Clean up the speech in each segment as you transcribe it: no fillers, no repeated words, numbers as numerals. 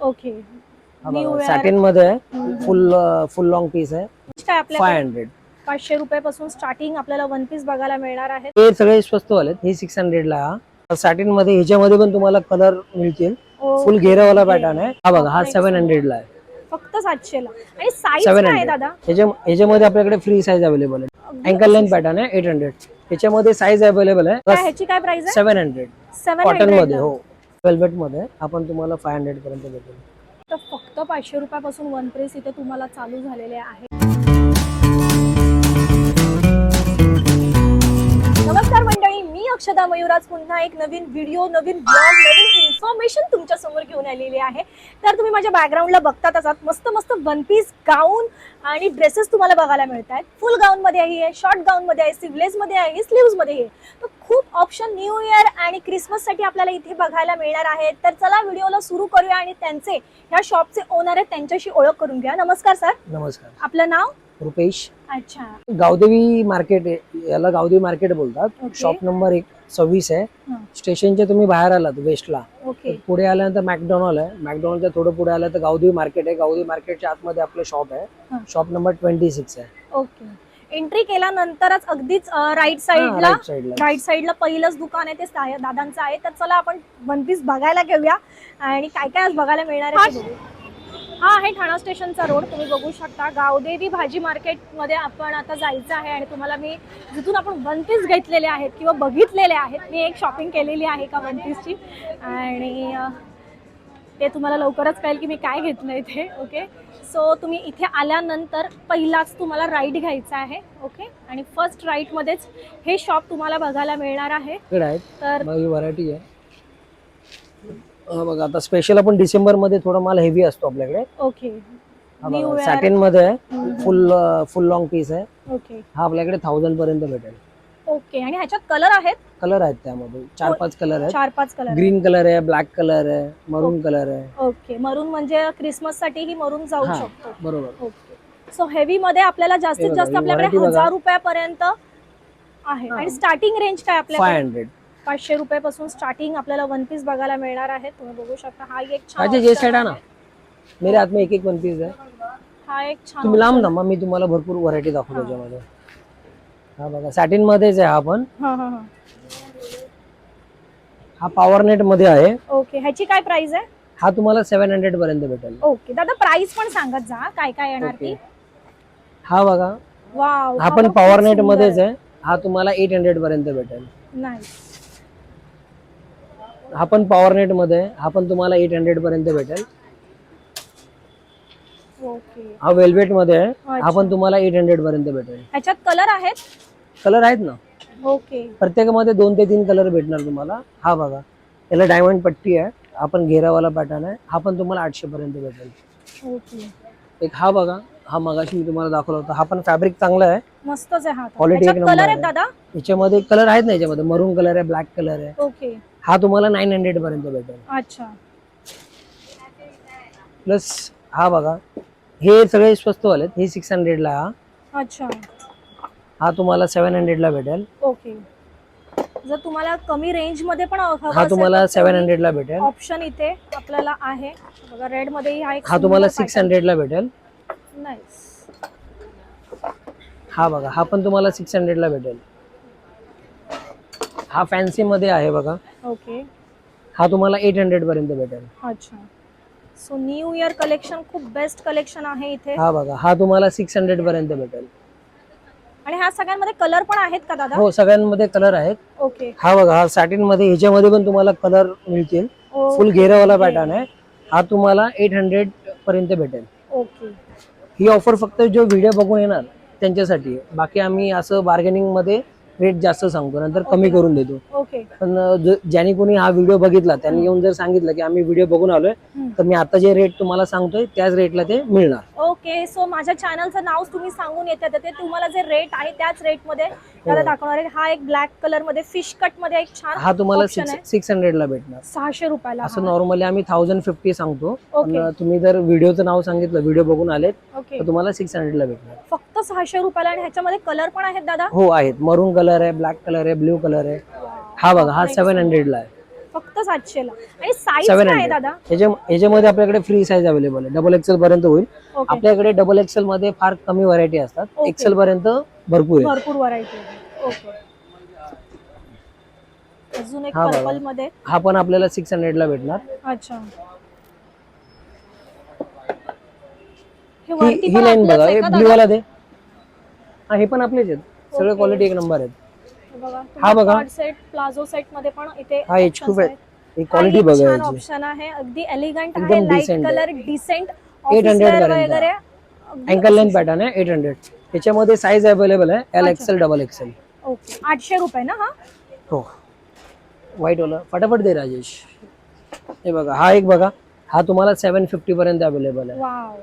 Okay. New satin मध्ये आहे, फुल long piece आहे. काय आपल्याकडे 500 500 रुपयापासून स्टार्टिंग आपल्याला वन पीस बघायला मिळणार आहे. हे सगळे स्वस्त वाले हे 600 ला. हा सॅटिन मध्ये ह्याच्यामध्ये पण तुम्हाला कलर मिळतील. फुल घेरावाला पॅटर्न आहे. हा बघा, हा 700 ला आहे. फक्त 700 ला. आणि साईज काय आहे दादा? ह्याच्यामध्ये आपल्याकडे फ्री साईज अवेलेबल आहे. अँकल लेंथ पॅटर्न आहे 800. ह्याच्यामध्ये साईज अवेलेबल आहे. ह्याची काय प्राइस आहे? 700. कॉटन मध्ये, हो वेल्वेट मध्ये आपण तुम्हाला 500 पर्यंत भेटेल. तर फक्त 500 रुपयापासून वन पीस इथे तुम्हाला चालू झालेले आहे. नमस्कार मंडळी, मी अक्षदा मयुराज पुन्हा एक नवीन व्हिडिओ, नवीन ब्लॉग, नवीन इन्फॉर्मेशन तुमच्या समोर घेऊन आलेली आहे. तर तुम्ही माझ्या बॅकग्राऊंडला बघताच आहात, मस्त मस्त वन पीस गाऊन आणि ड्रेसेस तुम्हाला बघायला मिळत आहेत. फुल गाऊन मध्ये आहे, शॉर्ट गाऊन मध्ये आहे, स्लीवलेस मध्ये आहे, स्लीव्स मध्ये आहे. तर खूप ऑप्शन न्यू इयर आणि क्रिसमस साठी आपल्याला इथे बघायला मिळणार आहेत. तर चला व्हिडिओला सुरू करूया आणि त्यांचे ह्या शॉपचे ओनर आहेत त्यांच्याशी ओळख करून घ्या. नमस्कार सर. नमस्कार. आपलं नाव? रुपेश. अच्छा. गावदेवी मार्केट आहे, याला गावदेवी मार्केट बोलतात. शॉप नंबर 26 आहे. स्टेशनच्या तुम्ही बाहेर आलात वेस्टला, पुढे आल्यानंतर मॅकडॉनल्ड आहे. मॅकडॉनल्डच्या थोडं पुढे आलं तर गावदेवी मार्केट आहे. गावदेवी मार्केटच्या आतमध्ये आपलं शॉप आहे. शॉप नंबर 26 आहे. ओके. एंट्री केल्यानंतरच अगदीच राईट साईडला पहिलंच दुकान आहे, ते दादांचं आहे. तर चला आपण वन पीस बघायला घेऊया आणि काय काय आज बघायला मिळणार आहे. हा आहे ठाणा स्टेशनचा रोड. तुम्ही बघू शकता गावदेवी भाजी मार्केट मध्ये आपण आता जायचं आहे आणि तुम्हाला मी जिथून आपण वन पीस घेतलेले आहेत किंवा बघितलेले आहेत, मी एक शॉपिंग केलेली आहे का वन पीसची आणि ते तुम्हाला लवकरच कळेल की मी काय घेतलंय ते. ओके. सो तुम्ही इथे आल्यानंतर पहिलाच तुम्हाला राईट घ्यायचा आहे. ओके. आणि फर्स्ट राईट मध्येच हे शॉप तुम्हाला बघायला मिळणार आहे. तर व्हरायटी आहे बघा. आता स्पेशल आपण डिसेंबर मध्ये थोडा माल हेवी असतो आपल्याकडे. ओके. सॅटिन मध्ये आहे, फुल लॉंग पीस आहे. ओके. हा आपल्याकडे 1000 पर्यंत भेटेल. ओके. आणि ह्याच्यात कलर आहेत? कलर आहेत, त्यामध्ये 4-5 कलर आहेत. 4-5 कलर. ग्रीन कलर आहे, ब्लॅक कलर आहे, मरून कलर आहे. ओके. मरून म्हणजे क्रिसमस साठी ही मरून जाऊ शकतो. बरोबर. ओके. सो हेवी मध्ये आपल्याला जास्तीत जास्त आपल्याकडे 1000 रुपयापर्यंत आहे. आणि स्टार्टिंग रेंज काय आपल्याकडे? 500 रुपयापासून स्टार्टिंग आपल्याला वन पीस बघायला मिळणार आहे. तुम्ही बघू शकता. हा एक छान ये साइड आहे ना, मेरे हात में एक वन पीस आहे. हा एक छान. तुम्ही लांब ना, मग मी तुम्हाला भरपूर व्हरायटी दाखवतो त्याच्यामध्ये. हा बघा, सॅटिन मध्येच आहे हा पण. हा पॉवर नेट मध्ये आहे. ओके. ह्याची काय प्राइस आहे? हा तुम्हाला 700 पर्यंत भेटेल. ओके. दादा प्राइस पण सांगत जा, काय काय येणार ती. हा बघा, वाव, हा पण पॉवर नेट मध्येच आहे. हा तुम्हाला 800 पर्यंत भेटेल. नाईस. हा पण पॉवर नेट मध्ये आहे. हा पण तुम्हाला 800 पर्यंत भेटेल. ओके. हा वेल्वेट मध्ये आहे. हा पण तुम्हाला 800 पर्यंत भेटेल. ह्याच्यात कलर आहेत? कलर आहेत ना. ओके. प्रत्येकामध्ये 2 ते 3 कलर भेटणार तुम्हाला. हा बघा, याला डायमंड पट्टी आहे. हा पण घेरावाला पॅटर्न आहे. हा पण तुम्हाला 800 पर्यंत भेटेल. ओके. एक हा बघा, हा मगाशी मी तुम्हाला दाखवला होता. हा पण फॅब्रिक चांगला आहे, मस्तच आहे. हा क्वालिटी एक नंबर कलर आहे आहे. दादा याच्यामध्ये कलर आहेत ना, याच्यामध्ये मरून कलर आहे, ब्लॅक कलर आहे. ओके. हा तुम्हाला 900 पर्यंत भेटेल. अच्छा. प्लस हा बघा, हे सगळे स्वस्त वाले, हे 600 ला. अच्छा. हा तुम्हाला 700 ला भेटेल. ओके. जर तुम्हाला कमी रेंज मध्ये पण हा तुम्हाला 700 ला भेटेल. ऑप्शन इथे आपल्याला आहे बघा. रेड मध्ये हा तुम्हाला 600 ला भेटेल. नाईस. हा बघा, हा पण तुम्हाला 600 ला भेटेल. हा फॅन्सी मध्ये आहे बघा. ओके. हा तुम्हाला 800 पर्यंत भेटेल. अच्छा. सो न्यू इयर कलेक्शन खूप बेस्ट कलेक्शन आहे इथे. हा बघा, हा तुम्हाला 600 पर्यंत भेटेल. आणि ह्या सगळ्यांमध्ये कलर पण आहेत का दादा? हो, सगळ्यांमध्ये कलर आहेत. ओके. हा बघा, हा सॅटिन मध्ये, ह्याच्यामध्ये पण तुम्हाला कलर मिळतील. फुल घेरावाला पॅटर्न आहे. हा तुम्हाला 800 पर्यंत भेटेल. ओके. ही ऑफर फक्त जो व्हिडिओ बघून येणार त्यांच्यासाठी आहे. बाकी आम्ही असं बार्गेनिंग मध्ये रेट जास्त सांगतो, नंतर कमी करून देतो. ओके. पण ज्यांनी कोणी हा व्हिडिओ बघितला त्यांनी येऊन जर सांगितलं की आम्ही व्हिडिओ बघून आलोय, तर मी आता जे रेट तुम्हाला सांगतोय त्याच रेटला ते मिळणार. ओके. सो माझ्या चॅनलचं नाव तुम्ही सांगून येतात, ते तुम्हाला जे रेट आहे त्याच रेट मध्ये त्याला दाखवणार आहे. हा एक ब्लॅक कलर मध्ये फिश कट मध्ये एक छान, हा तुम्हाला 600 ला भेटणार. 600 रुपयाला. असं नॉर्मली आम्ही 1050 सांगतो, पण तुम्ही जर व्हिडिओचं नाव सांगितलं, व्हिडिओ बघून आलेत, तर तुम्हाला 600 ला भेटणार. फक्त 600 रुपयाला. आणि ह्याच्यामध्ये कलर पण आहेत दादा? हो आहेत. मरून कलर आहे, ब्लॅक कलर आहे, ब्ल्यू कलर आहे. हा बघा, हा 700 ला आहे. फक्त 700 ला. आणि साईज 700. काय आहे दादा? याच्यामध्ये आपल्याकडे फ्री साईज अवेलेबल आहे, डबल एक्सेल पर्यंत होईल. ओके. आपल्याकडे डबल एक्सेल मध्ये फार कमी व्हरायटी असतात, ओके. एक्सेल पर्यंत भरपूर आहे. भरपूर व्हरायटी आहे. ओके. अजून एक हा बघा. पर्पल मध्ये. हा पण आपल्याला 600 ला भेटणार. अच्छा. हे वरती ही पण लाईन आपलंच बघा, आहे हे का ब्ल्यू दादा? वाला दे. हा हे पण आपलेच आहेत, सगळे ओके. क्वालिटी एक नंबर आहेत. हे बघा, हा बघा. कॉर्ड सेट, प्लाझो सेट मध्ये पण इथे हा एच options खूप आहे, आहेत. ही हा क्वालिटी एक बघा छान याची. ऑप्शन आहे, अगदी एलिगंट एकदम आहे, लाईट decent आहे. कलर, डिसेंट 800 ऑफिस वेअर पर्यंत वगैरे. अँकल लेंथ पॅटर्न आहे, 800. याच्यामध्ये साईज अवेलेबल आहे, एल अच्छा. Excel double XL. ओके. 800 रुपये ना हा? हो. व्हाईट वाला फटाफट दे राजेश. हे बघा, हा एक बघा, हा तुम्हाला 750 पर्यंत अवेलेबल आहे. वाव,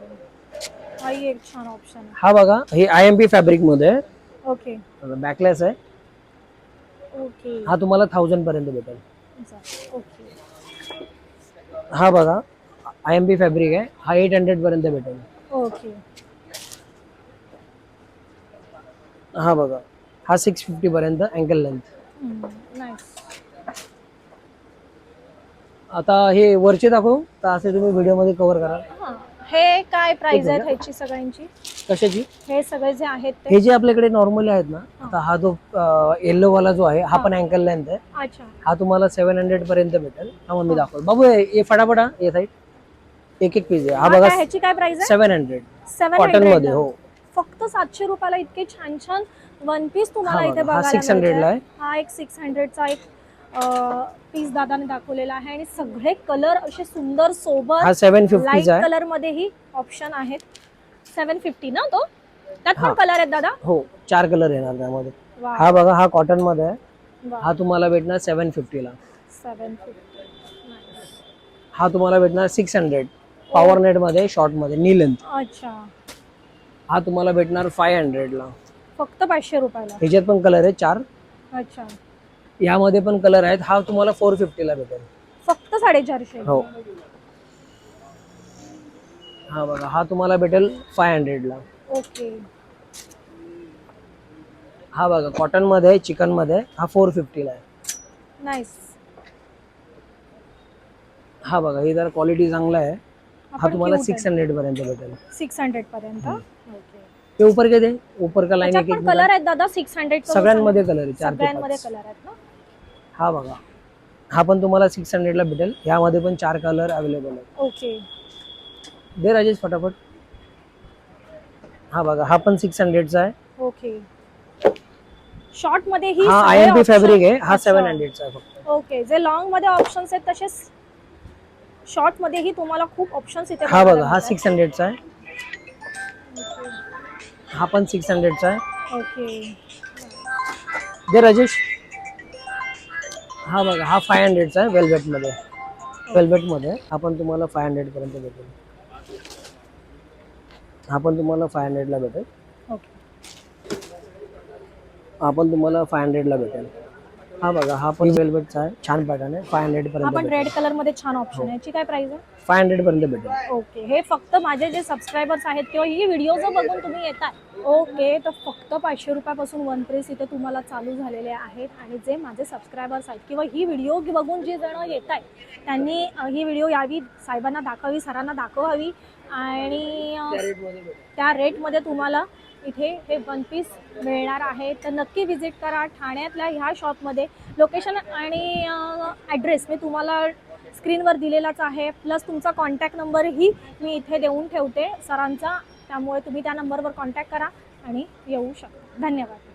हा एक छान ऑप्शन आहे. हा बघा, हे IMP फॅब्रिक मध्ये आहे, ओके. बॅकलेस आहे. ओके. हा तुम्हाला 1000 पर्यंत भेटेल. ओके. हा बघा, IMP फॅब्रिक आहे, हा 800 पर्यंत भेटेल. ओके. हा बघा, हा 650 पर्यंत अँकल लेंथ. नाईस. आता हे वरचे दाखवू तर असे तुम्ही व्हिडिओ मध्ये कव्हर करा. हा, हे काय प्राइस आहे ह्याची सगळ्यांची? कशाची? हे सगळे जे आहेत ते. हे जे आपल्याकडे नॉर्मली आहेत ना, आता हा जो येलो वाला जो आहे, हा पण अँकल लेंथ आहे. अच्छा. हा तुम्हाला 700 पर्यंत भेटेल. हा मग मी दाखवतो बाबू, हे फटाफट हा, ये साईड एक एक पीस आहे. हा बघा, ह्याची काय प्राइस आहे? 700 700 कॉटन मध्ये. हो, फक्त 700 रुपयाला इतके छान छान वन पीस तुम्हाला हा इथे बघा, हा बघायला 600 ला आहे. हा एक 600 चा एक पीस दादाने दाखवलेला आहे आणि सगळे कलर असे सुंदर सोबर हा 750 लाईट चा आहे. कलर मध्येही ऑप्शन आहेत. 750 ना तो? त्यात हा. पण कलर आहेत दादा? हो, 4 कलर येणार त्यामध्ये. वा. हा बघा, हा कॉटन मध्ये आहे, वा. हा तुम्हाला भेटणार 750 ला. 750. नाईस. हा तुम्हाला भेटणार 600 पॉवर नेट मध्ये, शॉर्ट मध्ये, नी लेंथ. अच्छा. हा तुम्हाला भेटणार 500 ला. फक्त 500 रुपयाला. ह्याच्यात पण कलर आहे 4. अच्छा. यामध्ये पण कलर आहेत. हा तुम्हाला 450 ला भेटेल. फक्त 450. हो. हा बघा, हा तुम्हाला भेटेल 500 ला. ओके. हा बघा, कॉटन मध्ये, चिकन मध्ये, हा 450 ला आहे. नाईस. हा बघा, ही जरा क्वालिटी चांगला आहे. हा तुम्हाला cute आहे. 600 पर्यंत भेटेल. 600 पर्यंत. ओके. ते ऊपर के दे, ऊपर का लाइन त्याच्यात पण कलर आहेत दादा 600 सगळ्यांमध्ये कलर आहे, 4 ते सगळ्यांमध्ये 5. कलर आहेत ना? हा बघा, हा पण तुम्हाला 600 ला भेटेल. यामध्ये पण 4 कलर अवेलेबल आहेत. ओके. दे राजेश फटाफट. हा बघा, हा पण 600 चा आहे. ओके. शॉर्ट मध्ये ही हा सगळे IMP option- फॅब्रिक आहे, हा अच्छा. 700 चा आहे फक्त. ओके. जे लॉंग मध्ये ऑप्शन्स आहेत तसेच शॉर्ट मध्येही तुम्हाला खूप ऑप्शन्स इथे हा बघायला बघा, हा मिळतात. 600 चा आहे. हा पण 600 चा आहे. ओके. दे राजेश. हा बघा, हा 500 चा आहे, वेल्वेट मध्ये. वेल्वेट मध्ये हा पण तुम्हाला 500 पर्यंत भेटेल. हा पण तुम्हाला 500 ला भेटेल. ओके. हा पण तुम्हाला 500 ला भेटेल. हा बघा, हा पण वेल्वेटचा आहे, छान पॅटर्न आहे, 500 हा पर्यंत पण भेटेल. रेड कलर मध्ये छान ऑप्शन आहे. याची काय प्राइस आहे? 500 पर्यंत भेटेल. ओके. हे फक्त माझे जे सबस्क्रायबर्स आहेत किंवा ही व्हिडिओ जर बघून तुम्ही येताय, ओके, तर फक्त 500 रुपयापासून वन पीस इथे तुम्हाला चालू झालेले आहेत. आणि जे माझे सबस्क्रायबर्स आहेत किंवा ही व्हिडिओ बघून जे जण येत आहेत त्यांनी ही व्हिडिओ यावी, साहेबांना दाखवावी, सरांना दाखवावी आणि त्या रेटमध्ये तुम्हाला इथे हे वन पीस मिळणार आहे. तर नक्की व्हिजिट करा ठाण्यातल्या ह्या शॉपमध्ये. लोकेशन आणि ॲड्रेस मी तुम्हाला स्क्रीनवर दिलेलाच आहे, प्लस तुमचा कॉन्टॅक्ट नंबरही मी इथे देऊन ठेवते सरांचा, त्यामुळे तुम्ही त्या नंबरवर कॉन्टॅक्ट करा आणि येऊ शकता. धन्यवाद.